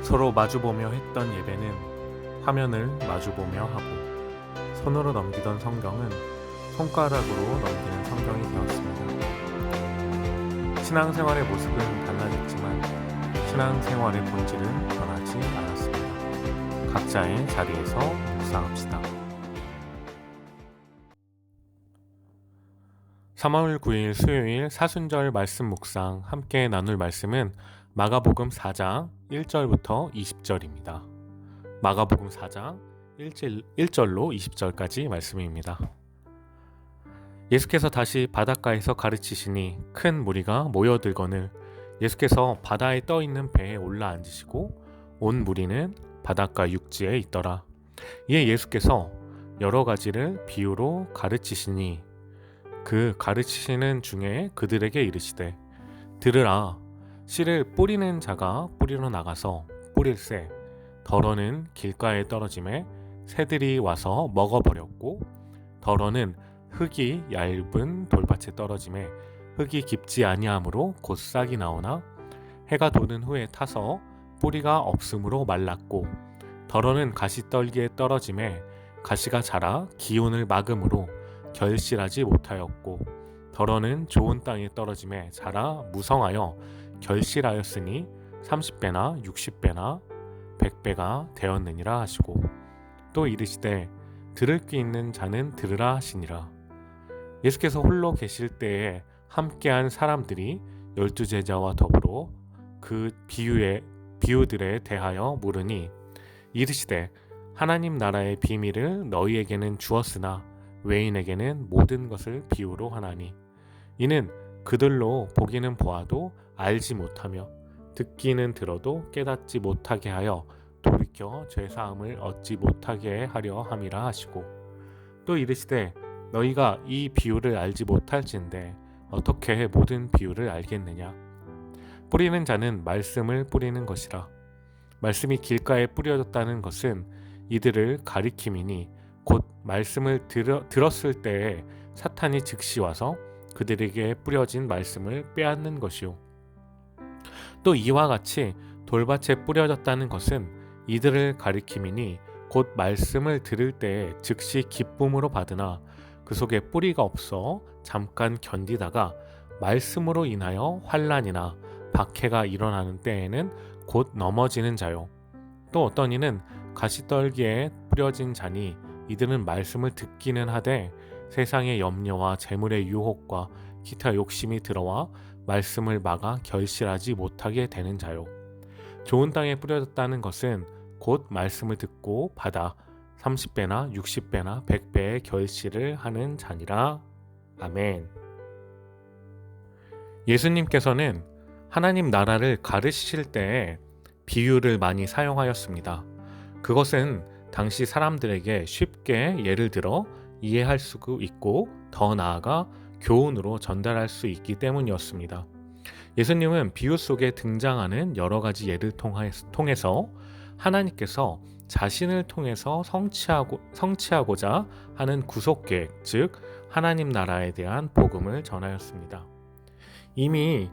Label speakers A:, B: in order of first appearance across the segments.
A: 서로 마주보며 했던 예배는 화면을 마주보며 하고, 손으로 넘기던 성경은 손가락으로 넘기는 성경이 되었습니다. 신앙생활의 모습은 달라졌지만 신앙생활의 본질은 변하지 않았습니다. 각자의 자리에서 묵상합시다. 3월 9일 수요일 사순절 말씀 묵상 함께 나눌 말씀은 마가복음 4장 1절부터 20절입니다. 마가복음 4장 1절로 20절까지 말씀입니다. 예수께서 다시 바닷가에서 가르치시니 큰 무리가 모여들거늘 예수께서 바다에 떠있는 배에 올라앉으시고 온 무리는 바닷가 육지에 있더라. 이에 예수께서 여러 가지를 비유로 가르치시니 그 가르치시는 중에 그들에게 이르시되 들으라. 씨를 뿌리는 자가 뿌리러 나가서 뿌릴새 덜어는 길가에 떨어짐에 새들이 와서 먹어버렸고 덜어는 흙이 얇은 돌밭에 떨어짐에 흙이 깊지 아니하므로 곧 싹이 나오나 해가 돋은 후에 타서 뿌리가 없으므로 말랐고 덜어는 가시떨기에 떨어짐에 가시가 자라 기운을 막음으로 결실하지 못하였고 덜어는 좋은 땅에 떨어짐에 자라 무성하여 결실하였으니 30배나 60배나 100배가 되었느니라 하시고 또 이르시되 들을 귀 있는 자는 들으라 하시니라. 예수께서 홀로 계실 때에 함께한 사람들이 12제자와 더불어 그 비유들에 대하여 물으니 이르시되 하나님 나라의 비밀을 너희에게는 주었으나 외인에게는 모든 것을 비유로 하나니 이는 그들로 보기는 보아도 알지 못하며 듣기는 들어도 깨닫지 못하게 하여 돌이켜 죄사함을 얻지 못하게 하려 함이라 하시고 또 이르시되 너희가 이 비유를 알지 못할진대 어떻게 모든 비유를 알겠느냐. 뿌리는 자는 말씀을 뿌리는 것이라. 말씀이 길가에 뿌려졌다는 것은 이들을 가리킴이니 곧 말씀을 들었을 때에 사탄이 즉시 와서 그들에게 뿌려진 말씀을 빼앗는 것이요. 또 이와 같이 돌밭에 뿌려졌다는 것은 이들을 가리킴이니 곧 말씀을 들을 때에 즉시 기쁨으로 받으나 그 속에 뿌리가 없어 잠깐 견디다가 말씀으로 인하여 환난이나 박해가 일어나는 때에는 곧 넘어지는 자요. 또 어떤 이는 가시떨기에 뿌려진 자니 이들은 말씀을 듣기는 하되 세상의 염려와 재물의 유혹과 기타 욕심이 들어와 말씀을 막아 결실하지 못하게 되는 자요. 좋은 땅에 뿌려졌다는 것은 곧 말씀을 듣고 받아 30배나 60배나 100배의 결실을 하는 자니라. 아멘. 예수님께서는 하나님 나라를 가르치실 때에 비유를 많이 사용하였습니다. 그것은 당시 사람들에게 쉽게 예를 들어 이해할 수 있고 더 나아가 교훈으로 전달할 수 있기 때문이었습니다. 예수님은 비유 속에 등장하는 여러 가지 예를 통해서 하나님께서 자신을 통해서 성취하고자 하는 구속계획, 즉 하나님 나라에 대한 복음을 전하였습니다. 이미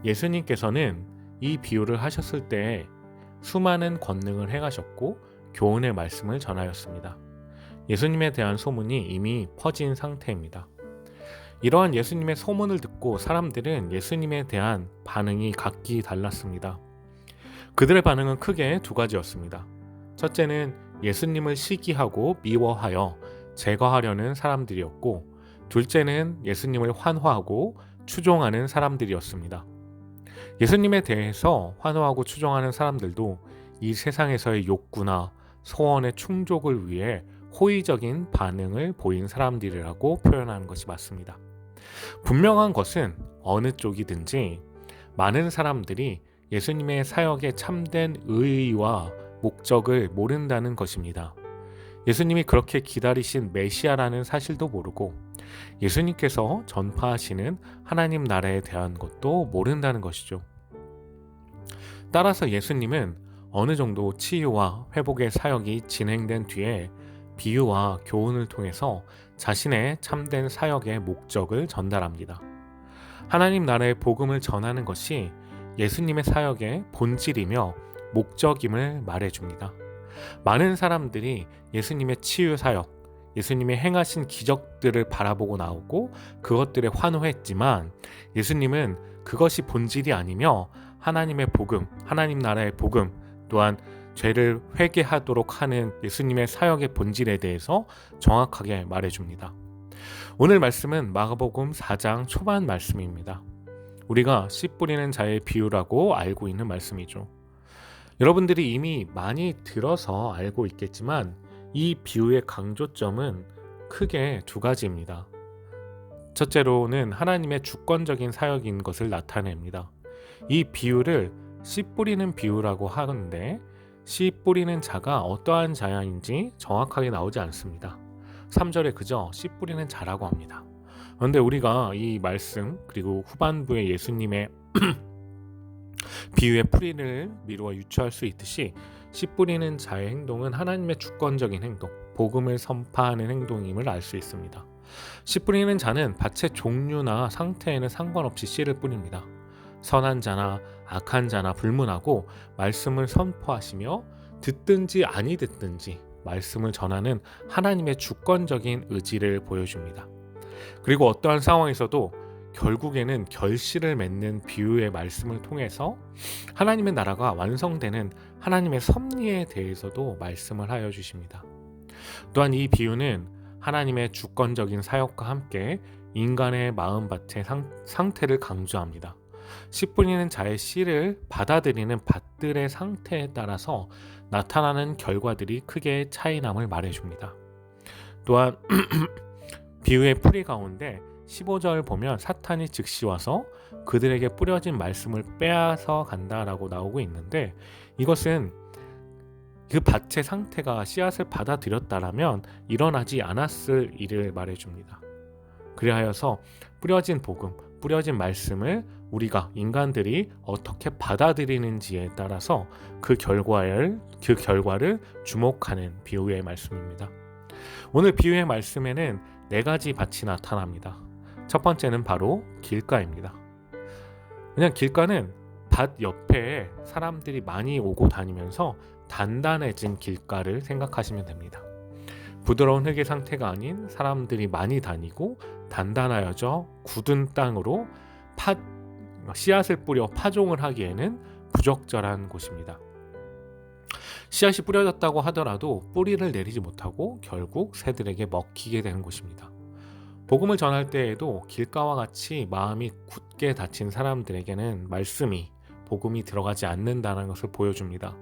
A: 예수님께서는 이 비유를 하셨을 때 수많은 권능을 행하셨고 교훈의 말씀을 전하였습니다. 예수님에 대한 소문이 이미 퍼진 상태입니다. 이러한 예수님의 소문을 듣고 사람들은 예수님에 대한 반응이 각기 달랐습니다. 그들의 반응은 크게 두 가지였습니다. 첫째는 예수님을 시기하고 미워하여 제거하려는 사람들이었고, 둘째는 예수님을 환호하고 추종하는 사람들이었습니다. 예수님에 대해서 환호하고 추종하는 사람들도 이 세상에서의 욕구나 소원의 충족을 위해 호의적인 반응을 보인 사람들이라고 표현하는 것이 맞습니다. 분명한 것은 어느 쪽이든지 많은 사람들이 예수님의 사역의 참된 의의와 목적을 모른다는 것입니다. 예수님이 그렇게 기다리신 메시아라는 사실도 모르고 예수님께서 전파하시는 하나님 나라에 대한 것도 모른다는 것이죠. 따라서 예수님은 어느 정도 치유와 회복의 사역이 진행된 뒤에 비유와 교훈을 통해서 자신의 참된 사역의 목적을 전달합니다. 하나님 나라의 복음을 전하는 것이 예수님의 사역의 본질이며 목적임을 말해줍니다. 많은 사람들이 예수님의 치유 사역, 예수님의 행하신 기적들을 바라보고 나오고 그것들에 환호했지만 예수님은 그것이 본질이 아니며 하나님의 복음, 하나님 나라의 복음, 또한 죄를 회개하도록 하는 예수님의 사역의 본질에 대해서 정확하게 말해줍니다. 오늘 말씀은 마가복음 4장 초반 말씀입니다. 우리가 씨 뿌리는 자의 비유라고 알고 있는 말씀이죠. 여러분들이 이미 많이 들어서 알고 있겠지만 이 비유의 강조점은 크게 두 가지입니다. 첫째로는 하나님의 주권적인 사역인 것을 나타냅니다. 이 비유를 씨 뿌리는 비유라고 하는데 씨 뿌리는 자가 어떠한 자인지 정확하게 나오지 않습니다. 3절에 그저 씨 뿌리는 자라고 합니다. 그런데 우리가 이 말씀 그리고 후반부에 예수님의 비유의 뿌리를 미루어 유추할 수 있듯이 씨 뿌리는 자의 행동은 하나님의 주권적인 행동, 복음을 선포하는 행동임을 알 수 있습니다. 씨 뿌리는 자는 밭의 종류나 상태에는 상관없이 씨를 뿌립니다. 선한 자나 악한 자나 불문하고 말씀을 선포하시며 듣든지 아니 듣든지 말씀을 전하는 하나님의 주권적인 의지를 보여줍니다. 그리고 어떠한 상황에서도 결국에는 결실을 맺는 비유의 말씀을 통해서 하나님의 나라가 완성되는 하나님의 섭리에 대해서도 말씀을 하여 주십니다. 또한 이 비유는 하나님의 주권적인 사역과 함께 인간의 마음밭의 상태를 강조합니다. 씨 뿌리는 자의 씨를 받아들이는 밭들의 상태에 따라서 나타나는 결과들이 크게 차이남을 말해줍니다. 또한 비유의 풀이 가운데 15절 보면 사탄이 즉시 와서 그들에게 뿌려진 말씀을 빼앗아 간다라고 나오고 있는데 이것은 그 밭의 상태가 씨앗을 받아들였다라면 일어나지 않았을 일을 말해줍니다. 그리하여서 뿌려진 복음, 뿌려진 말씀을 우리가 인간들이 어떻게 받아들이는지에 따라서 그 결과를 주목하는 비유의 말씀입니다. 오늘 비유의 말씀에는 4가지 밭이 나타납니다. 첫 번째는 바로 길가입니다. 그냥 길가는 밭 옆에 사람들이 많이 오고 다니면서 단단해진 길가를 생각하시면 됩니다. 부드러운 흙의 상태가 아닌 사람들이 많이 다니고 단단하여져 굳은 땅으로 씨앗을 뿌려 파종을 하기에는 부적절한 곳입니다. 씨앗이 뿌려졌다고 하더라도 뿌리를 내리지 못하고 결국 새들에게 먹히게 되는 곳입니다. 복음을 전할 때에도 길가와 같이 마음이 굳게 닫힌 사람들에게는 말씀이, 복음이 들어가지 않는다는 것을 보여줍니다.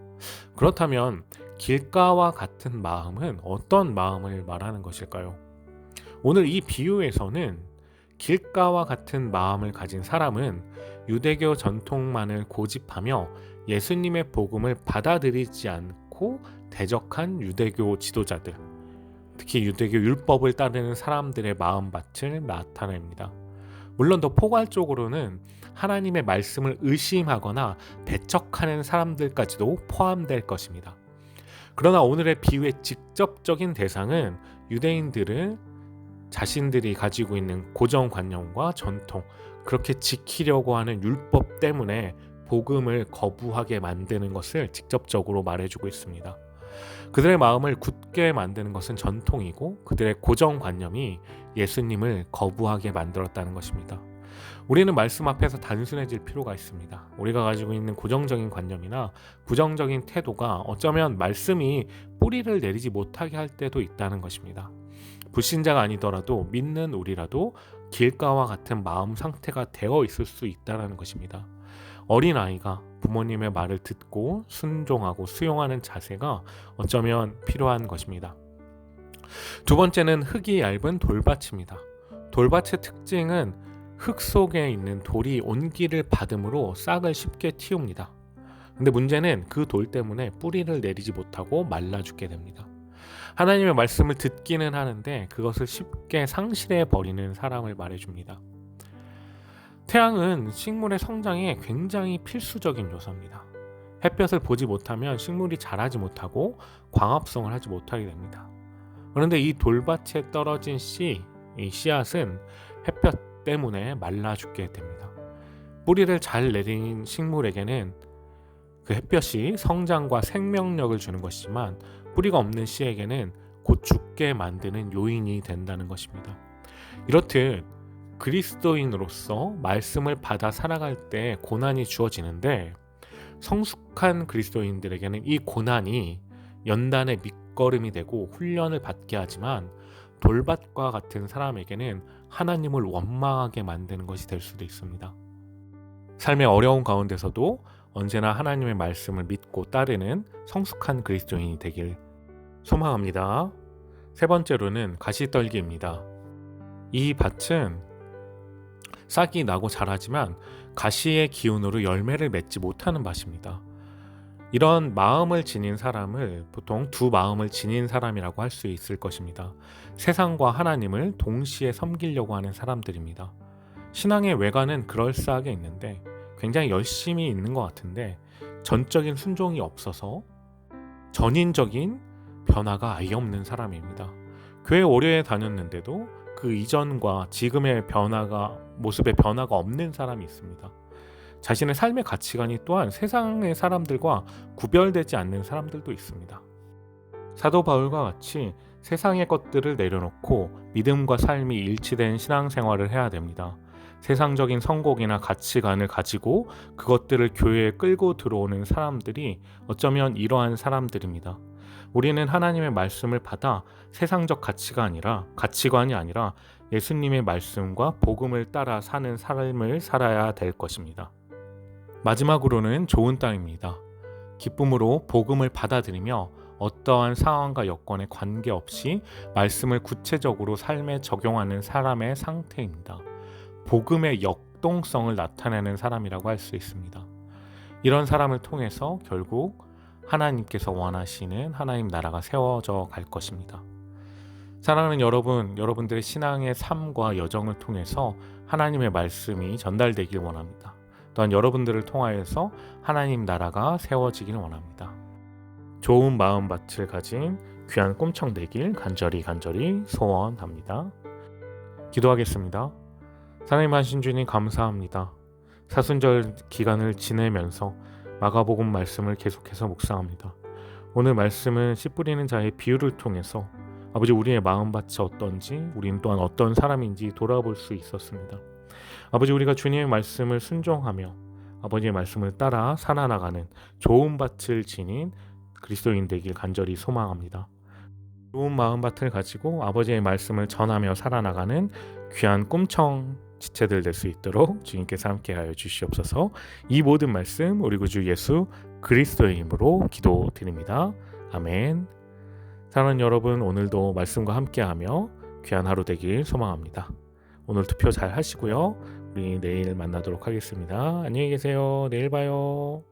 A: 그렇다면 길가와 같은 마음은 어떤 마음을 말하는 것일까요? 오늘 이 비유에서는 길가와 같은 마음을 가진 사람은 유대교 전통만을 고집하며 예수님의 복음을 받아들이지 않고 대적한 유대교 지도자들, 특히 유대교 율법을 따르는 사람들의 마음밭을 나타냅니다. 물론 더 포괄적으로는 하나님의 말씀을 의심하거나 배척하는 사람들까지도 포함될 것입니다. 그러나 오늘의 비유의 직접적인 대상은 유대인들은 자신들이 가지고 있는 고정관념과 전통, 그렇게 지키려고 하는 율법 때문에 복음을 거부하게 만드는 것을 직접적으로 말해주고 있습니다. 그들의 마음을 굳게 만드는 것은 전통이고 그들의 고정관념이 예수님을 거부하게 만들었다는 것입니다. 우리는 말씀 앞에서 단순해질 필요가 있습니다. 우리가 가지고 있는 고정적인 관념이나 부정적인 태도가 어쩌면 말씀이 뿌리를 내리지 못하게 할 때도 있다는 것입니다. 불신자가 아니더라도 믿는 우리라도 길가와 같은 마음 상태가 되어 있을 수 있다는 것입니다. 어린아이가 부모님의 말을 듣고 순종하고 수용하는 자세가 어쩌면 필요한 것입니다. 두 번째는 흙이 얇은 돌밭입니다. 돌밭의 특징은 흙 속에 있는 돌이 온기를 받음으로 싹을 쉽게 틔웁니다. 근데 문제는 그 돌 때문에 뿌리를 내리지 못하고 말라 죽게 됩니다. 하나님의 말씀을 듣기는 하는데 그것을 쉽게 상실해 버리는 사람을 말해줍니다. 태양은 식물의 성장에 굉장히 필수적인 요소입니다. 햇볕을 보지 못하면 식물이 자라지 못하고 광합성을 하지 못하게 됩니다. 그런데 이 돌밭에 떨어진 이 씨앗은 햇볕 때문에 말라 죽게 됩니다. 뿌리를 잘 내린 식물에게는 그 햇볕이 성장과 생명력을 주는 것이지만 뿌리가 없는 씨에게는 곧 죽게 만드는 요인이 된다는 것입니다. 이렇듯 그리스도인으로서 말씀을 받아 살아갈 때 고난이 주어지는데 성숙한 그리스도인들에게는 이 고난이 연단의 밑거름이 되고 훈련을 받게 하지만 돌밭과 같은 사람에게는 하나님을 원망하게 만드는 것이 될 수도 있습니다. 삶의 어려운 가운데서도 언제나 하나님의 말씀을 믿고 따르는 성숙한 그리스도인이 되길 소망합니다. 세 번째로는 가시떨기입니다. 이 밭은 싹이 나고 자라지만 가시의 기운으로 열매를 맺지 못하는 밭입니다. 이런 마음을 지닌 사람을 보통 두 마음을 지닌 사람이라고 할 수 있을 것입니다. 세상과 하나님을 동시에 섬기려고 하는 사람들입니다. 신앙의 외관은 그럴싸하게 있는데 굉장히 열심히 있는 것 같은데 전적인 순종이 없어서 전인적인 변화가 아예 없는 사람입니다. 교회 오래 다녔는데도 그 이전과 지금의 모습의 변화가 없는 사람이 있습니다. 자신의 삶의 가치관이 또한 세상의 사람들과 구별되지 않는 사람들도 있습니다. 사도 바울과 같이 세상의 것들을 내려놓고 믿음과 삶이 일치된 신앙생활을 해야 됩니다. 세상적인 성공이나 가치관을 가지고 그것들을 교회에 끌고 들어오는 사람들이 어쩌면 이러한 사람들입니다. 우리는 하나님의 말씀을 받아 세상적 가치관이 아니라 예수님의 말씀과 복음을 따라 사는 삶을 살아야 될 것입니다. 마지막으로는 좋은 땅입니다. 기쁨으로 복음을 받아들이며 어떠한 상황과 여건에 관계없이 말씀을 구체적으로 삶에 적용하는 사람의 상태입니다. 복음의 역동성을 나타내는 사람이라고 할 수 있습니다. 이런 사람을 통해서 결국 하나님께서 원하시는 하나님 나라가 세워져 갈 것입니다. 사랑하는 여러분들의 신앙의 삶과 여정을 통해서 하나님의 말씀이 전달되길 원합니다. 또한 여러분들을 통하여서 하나님 나라가 세워지길 원합니다. 좋은 마음밭을 가진 귀한 꿈청 되길 간절히 소원합니다. 기도하겠습니다. 하나님 하신 주님 감사합니다. 사순절 기간을 지내면서 마가복음 말씀을 계속해서 묵상합니다. 오늘 말씀은 씨 뿌리는 자의 비유를 통해서 아버지 우리의 마음밭이 어떤지 우리는 또한 어떤 사람인지 돌아볼 수 있었습니다. 아버지 우리가 주님의 말씀을 순종하며 아버지의 말씀을 따라 살아나가는 좋은 밭을 지닌 그리스도인 되길 간절히 소망합니다. 좋은 마음밭을 가지고 아버지의 말씀을 전하며 살아나가는 귀한 꿈청 지체들 될 수 있도록 주님께서 함께하여 주시옵소서. 이 모든 말씀 우리 구주 예수 그리스도의 이름으로 기도드립니다. 아멘. 사랑하는 여러분, 오늘도 말씀과 함께하며 귀한 하루 되길 소망합니다. 오늘 투표 잘 하시고요. 우리 내일 만나도록 하겠습니다. 안녕히 계세요. 내일 봐요.